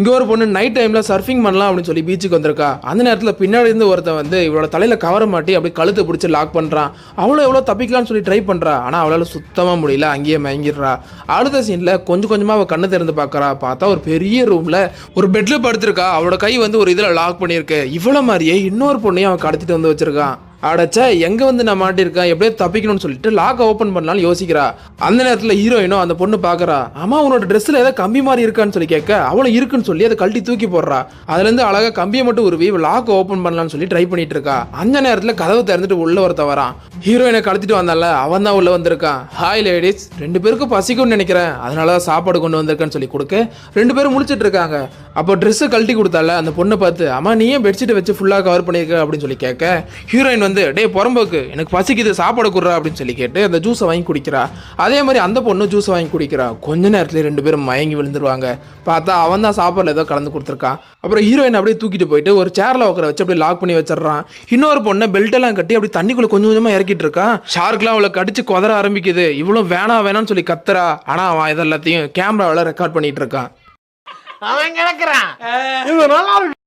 இங்க ஒரு பொண்ணு நைட் டைம்ல சர்ஃபிங் பண்ணலாம் அப்படின்னு சொல்லி பீச்சுக்கு வந்திருக்கா. அந்த நேரத்துல பின்னாடி இருந்து ஒருத்தன் வந்து இவளோட தலையில கவர மாட்டி அப்படியே கழுத்தை பிடிச்சி லாக் பண்றான். அவளும் எவ்வளவு தப்பிக்கலாம்னு சொல்லி ட்ரை பண்றா. ஆனா அவளால சுத்தமா முடியல, அங்கேயே மயங்கிடுறா. அடுத்த சீன்ல கொஞ்சம் கொஞ்சமா அவ கண்ணு திறந்து பாக்குறா. பார்த்தா ஒரு பெரிய ரூம்ல ஒரு பெட்ல படுத்திருக்கா. அவளோட கை வந்து ஒரு இதுல லாக் பண்ணிருக்கு. இவ்வளவு மாதிரியே இன்னொரு பொண்ணையும் அவன் கடத்திட்டு வந்து வச்சிருக்கான். அடைச்சா எங்க வந்து நான் மாட்டிருக்கேன், எப்படியோ தப்பிக்கணும்னு சொல்லிட்டு லாக் ஓபன் பண்ணலாம்னு யோசிக்கிறா. அந்த நேரத்துல ஹீரோயினும் அந்த பொண்ணு பாக்குறா. அம்மா உன்னோட ட்ரெஸ்ல ஏதாவது கம்பி மாதிரி இருக்கான்னு சொல்லி கேட்க அவளும் இருக்குன்னு சொல்லி அதை கழட்டி தூக்கி போடுறா. அதுல இருந்து அழகா கம்பியை மட்டும் உருவி லாக் ஓபன் பண்ணலாம்னு சொல்லி ட்ரை பண்ணிட்டு இருக்கா. அந்த நேரத்துல கதவு திறந்துட்டு உள்ள ஒருத்த வரான். ஹீரோயினை கடத்திட்டு வந்தால அவன் தான் உள்ள வந்திருக்கான். ஹாய் லேடிஸ், 2 பேருக்கும் பசிக்கும்னு நினைக்கிறேன், அதனால சாப்பாடு கொண்டு வந்திருக்கேன்னு சொல்லி கொடுக்க 2 பேரும் முழிச்சிட்டு இருக்காங்க. அப்போ ட்ரெஸ்ஸை கழட்டி கொடுத்தால அந்த பொண்ணை பார்த்து அம்மா நீ ஏன் பெட்ஷீட்டை வச்சு ஃபுல்லா கவர் பண்ணிருக்க அப்படின்னு சொல்லி கேட்க ஹீரோயின் வந்து டே புறம்போக்கு எனக்கு பசிக்குது சாப்பாடு குடுறா அப்படின்னு சொல்லி கேட்டு அந்த ஜூஸை வாங்கி குடிக்கிறா. அதே மாதிரி அந்த பொண்ணு ஜூஸ் வாங்கி குடிக்கிறா. கொஞ்ச நேரத்துல 2 பேரும் மயங்கி விழுந்துருவாங்க. பார்த்தா அவன் தான் சாப்பாடுல ஏதோ கலந்து கொடுத்துருக்கான். அப்புறம் ஹீரோயின் அப்படியே தூக்கிட்டு போயிட்டு ஒரு சேர்ல உட்கார வச்சு அப்படியே லாக் பண்ணி வச்சிடறான். இன்னொரு பொண்ணை பெல்ட் எல்லாம் கட்டி அப்படி தண்ணிக்குள்ள கொஞ்சம் கொஞ்சமா இறக்கிட்டு இருக்கான். ஷார்க்லாம் அவளை கடிச்சு கொதற ஆரம்பிக்குது. இவ்வளவு வேணாம்னு சொல்லி கத்துறா. ஆனா அவன் இதெல்லாத்தையும் கேமராவில் ரெக்கார்ட் பண்ணிட்டு இருக்கான். அவன் கிடக்குறான்.